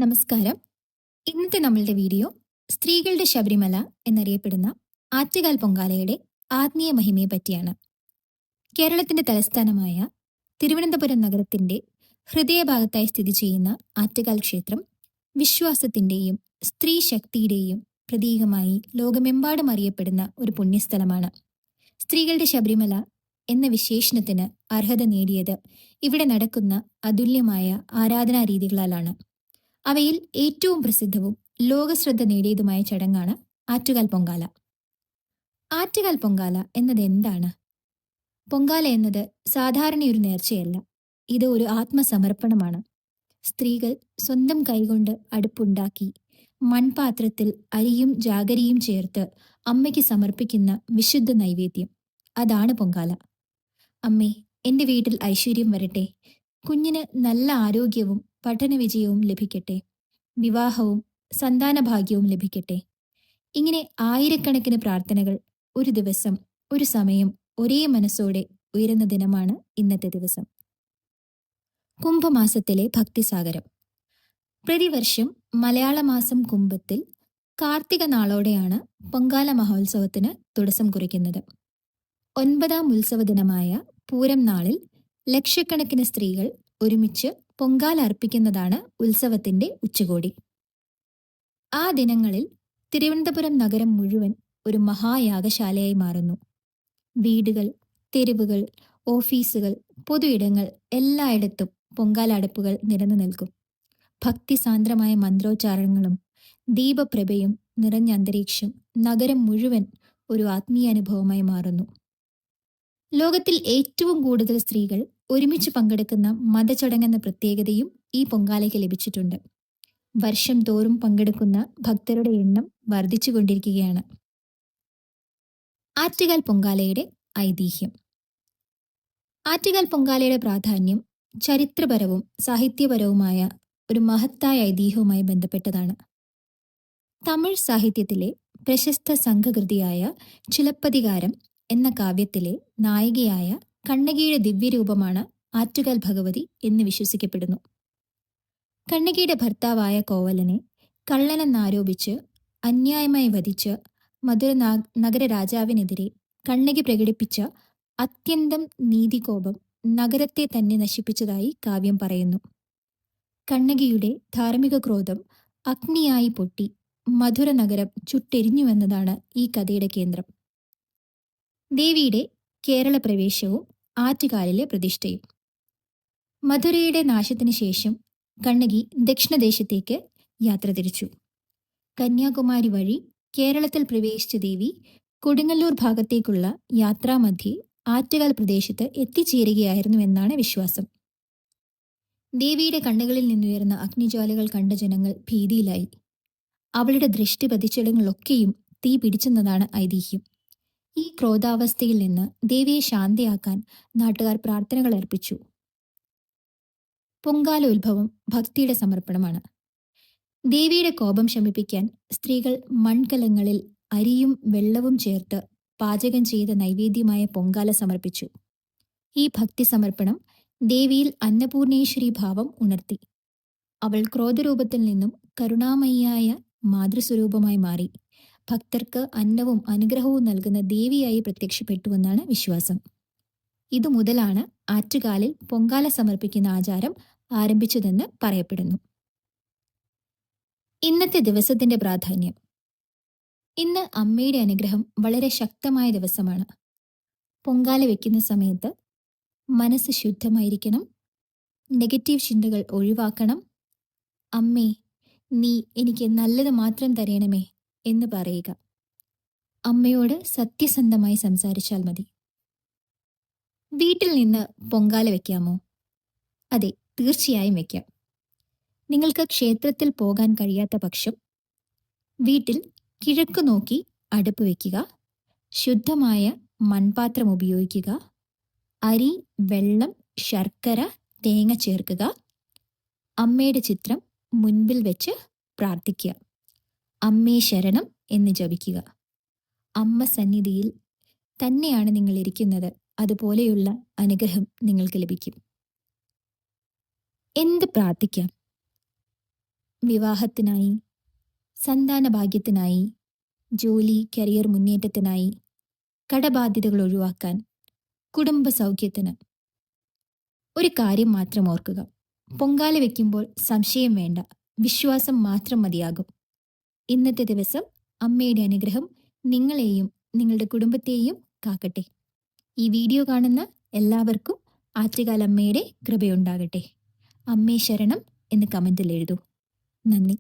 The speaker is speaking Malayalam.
നമസ്കാരം. ഇന്നത്തെ നമ്മളുടെ വീഡിയോ സ്ത്രീകളുടെ ശബരിമല എന്നറിയപ്പെടുന്ന ആറ്റുകാൽ പൊങ്കാലയുടെ ആത്മീയ മഹിമയെ പറ്റിയാണ്. കേരളത്തിന്റെ തലസ്ഥാനമായ തിരുവനന്തപുരം നഗരത്തിന്റെ ഹൃദയഭാഗത്തായി സ്ഥിതി ചെയ്യുന്ന ആറ്റുകാൽ ക്ഷേത്രം വിശ്വാസത്തിന്റെയും സ്ത്രീ ശക്തിയുടെയും പ്രതീകമായി ലോകമെമ്പാടും അറിയപ്പെടുന്ന ഒരു പുണ്യസ്ഥലമാണ്. സ്ത്രീകളുടെ ശബരിമല എന്ന വിശേഷണത്തിന് അർഹത നേടിയത് ഇവിടെ നടക്കുന്ന അതുല്യമായ ആരാധനാ രീതികളാലാണ്. അവയിൽ ഏറ്റവും പ്രസിദ്ധവും ലോകശ്രദ്ധ നേടിയതുമായ ചടങ്ങാണ് ആറ്റുകാൽ പൊങ്കാല. ആറ്റുകാൽ പൊങ്കാല എന്നത് എന്താണ്? പൊങ്കാല എന്നത് സാധാരണയൊരു നേർച്ചയല്ല, ഇത് ഒരു ആത്മസമർപ്പണമാണ്. സ്ത്രീകൾ സ്വന്തം കൈകൊണ്ട് അടുപ്പുണ്ടാക്കി മൺപാത്രത്തിൽ അരിയും ജാഗരിയും ചേർത്ത് അമ്മയ്ക്ക് സമർപ്പിക്കുന്ന വിശുദ്ധ നൈവേദ്യം, അതാണ് പൊങ്കാല. അമ്മേ, എൻ്റെ വീട്ടിൽ ഐശ്വര്യം വരട്ടെ, കുഞ്ഞിന് നല്ല ആരോഗ്യവും പഠന വിജയവും ലഭിക്കട്ടെ, വിവാഹവും സന്താനഭാഗ്യവും ലഭിക്കട്ടെ. ഇങ്ങനെ ആയിരക്കണക്കിന് പ്രാർത്ഥനകൾ ഒരു ദിവസം, ഒരു സമയം, ഒരേ മനസ്സോടെ ഉയരുന്ന ദിനമാണ് ഇന്നത്തെ ദിവസം. കുംഭമാസത്തിലെ ഭക്തിസാഗരം. പ്രതിവർഷം മലയാള മാസം കുംഭത്തിൽ കാർത്തിക നാളോടെയാണ് പൊങ്കാല മഹോത്സവത്തിന് തുടക്കം കുറിക്കുന്നത്. 9ാം ഉത്സവ ദിനമായ പൂരം നാളിൽ ലക്ഷക്കണക്കിന് സ്ത്രീകൾ ഒരുമിച്ച് പൊങ്കാല അർപ്പിക്കുന്നതാണ് ഉത്സവത്തിന്റെ ഉച്ചകോടി. ആ ദിനങ്ങളിൽ തിരുവനന്തപുരം നഗരം മുഴുവൻ ഒരു മഹായാഗശാലയായി മാറുന്നു. വീടുകൾ, തെരുവുകൾ, ഓഫീസുകൾ, പൊതു ഇടങ്ങൾ എല്ലായിടത്തും പൊങ്കാല അടുപ്പുകൾ നിരന്നു നിൽക്കും. ഭക്തിസാന്ദ്രമായ മന്ത്രോച്ചാരണങ്ങളും ദീപപ്രഭയും നിറഞ്ഞ അന്തരീക്ഷം നഗരം മുഴുവൻ ഒരു ആത്മീയാനുഭവമായി മാറുന്നു. ലോകത്തിൽ ഏറ്റവും കൂടുതൽ സ്ത്രീകൾ ഒരുമിച്ച് പങ്കെടുക്കുന്ന മതചടങ്ങെന്ന പ്രത്യേകതയും ഈ പൊങ്കാലയ്ക്ക് ലഭിച്ചിട്ടുണ്ട്. വർഷം തോറും പങ്കെടുക്കുന്ന ഭക്തരുടെ എണ്ണം വർദ്ധിച്ചുകൊണ്ടിരിക്കുകയാണ്. ആറ്റുകാൽ പൊങ്കാലയുടെ ഐതിഹ്യം. ആറ്റുകാൽ പൊങ്കാലയുടെ പ്രാധാന്യം ചരിത്രപരവും സാഹിത്യപരവുമായ ഒരു മഹത്തായ ഐതിഹ്യവുമായി ബന്ധപ്പെട്ടതാണ്. തമിഴ് സാഹിത്യത്തിലെ പ്രശസ്ത സംഘകൃതിയായ ചിലപ്പതികാരം എന്ന കാവ്യത്തിലെ നായികയായ കണ്ണകിയുടെ ദിവ്യരൂപമാണ് ആറ്റുകാൽ ഭഗവതി എന്ന് വിശ്വസിക്കപ്പെടുന്നു. കണ്ണകിയുടെ ഭർത്താവായ കോവലനെ കള്ളനെന്നാരോപിച്ച് അന്യായമായി വധിച്ച് മധുര നഗരരാജാവിനെതിരെ കണ്ണകി പ്രകടിപ്പിച്ച അത്യന്തം നീതികോപം നഗരത്തെ തന്നെ നശിപ്പിച്ചതായി കാവ്യം പറയുന്നു. കണ്ണകിയുടെ ധാർമ്മിക ക്രോധം അഗ്നിയായി പൊട്ടി മധുര നഗരം ചുട്ടെരിഞ്ഞുവെന്നതാണ് ഈ കഥയുടെ കേന്ദ്രം. ദേവിയുടെ കേരള പ്രവേശവും ആറ്റുകാലിലെ പ്രതിഷ്ഠയും. മധുരയുടെ നാശത്തിന് ശേഷം കണ്ണകി ദക്ഷിണദേശത്തേക്ക് യാത്ര തിരിച്ചു. കന്യാകുമാരി വഴി കേരളത്തിൽ പ്രവേശിച്ച ദേവി കൊടുങ്ങല്ലൂർ ഭാഗത്തേക്കുള്ള യാത്രാമധ്യേ ആറ്റുകാൽ പ്രദേശത്ത് എത്തിച്ചേരുകയായിരുന്നുവെന്നാണ് വിശ്വാസം. ദേവിയുടെ കണ്ണുകളിൽ നിന്നുയർന്ന അഗ്നിജ്വാലകൾ കണ്ട ജനങ്ങൾ ഭീതിയിലായി. അവളുടെ ദൃഷ്ടി പതിച്ചിടങ്ങളൊക്കെയും തീ പിടിച്ചെന്നതാണ് ഐതിഹ്യം. ഈ ക്രോധാവസ്ഥയിൽ നിന്ന് ദേവിയെ ശാന്തയാക്കാൻ നാട്ടുകാർ പ്രാർത്ഥനകൾ അർപ്പിച്ചു. പൊങ്കാല ഉത്ഭവം ഭക്തിയുടെ സമർപ്പണമാണ്. ദേവിയുടെ കോപം ശമിപ്പിക്കാൻ സ്ത്രീകൾ മൺകലങ്ങളിൽ അരിയും വെള്ളവും ചേർത്ത് പാചകം ചെയ്ത നൈവേദ്യമായ പൊങ്കാല സമർപ്പിച്ചു. ഈ ഭക്തി സമർപ്പണം ദേവിയിൽ അന്നപൂർണേശ്വരി ഭാവം ഉണർത്തി. അവൾ ക്രോധരൂപത്തിൽ നിന്നും കരുണാമയിയായ മാതൃസ്വരൂപമായി മാറി ഭക്തർക്ക് അന്നവും അനുഗ്രഹവും നൽകുന്ന ദേവിയായി പ്രത്യക്ഷപ്പെട്ടുവെന്നാണ് വിശ്വാസം. ഇതുമുതലാണ് ആറ്റുകാലിൽ പൊങ്കാല സമർപ്പിക്കുന്ന ആചാരം ആരംഭിച്ചതെന്ന് പറയപ്പെടുന്നു. ഇന്നത്തെ ദിവസത്തിന്റെ പ്രാധാന്യം. ഇന്ന് അമ്മയുടെ അനുഗ്രഹം വളരെ ശക്തമായ ദിവസമാണ്. പൊങ്കാല വെക്കുന്ന സമയത്ത് മനസ്സ് ശുദ്ധമായിരിക്കണം, നെഗറ്റീവ് ചിന്തകൾ ഒഴിവാക്കണം. അമ്മേ, നീ എനിക്ക് നല്ലത് മാത്രം തരയണമേ എന്ന് പറയുക. അമ്മയോട് സത്യസന്ധമായി സംസാരിച്ചാൽ മതി. വീട്ടിൽ നിന്ന് പൊങ്കാല വെക്കാമോ? അതെ, തീർച്ചയായും വെക്കാം. നിങ്ങൾക്ക് ക്ഷേത്രത്തിൽ പോകാൻ കഴിയാത്ത പക്ഷം വീട്ടിൽ കിഴക്ക് നോക്കി അടുപ്പ് വയ്ക്കുക, ശുദ്ധമായ മൺപാത്രം ഉപയോഗിക്കുക, അരി, വെള്ളം, ശർക്കര, തേങ്ങ ചേർക്കുക, അമ്മയുടെ ചിത്രം മുൻപിൽ വെച്ച് പ്രാർത്ഥിക്കുക. അമ്മേ ശരണം എന്ന് ജപിക്കുക. അമ്മ സന്നിധിയിൽ തന്നെയാണ് നിങ്ങൾ ഇരിക്കുന്നത്, അതുപോലെയുള്ള അനുഗ്രഹം നിങ്ങൾക്ക് ലഭിക്കും. എന്ത് പ്രാർത്ഥിക്കാം? വിവാഹത്തിനായി, സന്താന ഭാഗ്യത്തിനായി, ജോലി കരിയർ മുന്നേറ്റത്തിനായി, കടബാധ്യതകൾ ഒഴിവാക്കാൻ, കുടുംബ സൗഖ്യത്തിന്. ഒരു കാര്യം മാത്രം ഓർക്കുക, പൊങ്കാല വയ്ക്കുമ്പോൾ സംശയം വേണ്ട, വിശ്വാസം മാത്രം മതിയാകും. ഇന്നത്തെ ദിവസം അമ്മയുടെ അനുഗ്രഹം നിങ്ങളെയും നിങ്ങളുടെ കുടുംബത്തെയും കാക്കട്ടെ. ഈ വീഡിയോ കാണുന്ന എല്ലാവർക്കും ആറ്റുകാൽ അമ്മയുടെ കൃപയുണ്ടാകട്ടെ. അമ്മേ ശരണം എന്ന് കമൻറ്റിൽ എഴുതൂ. നന്ദി.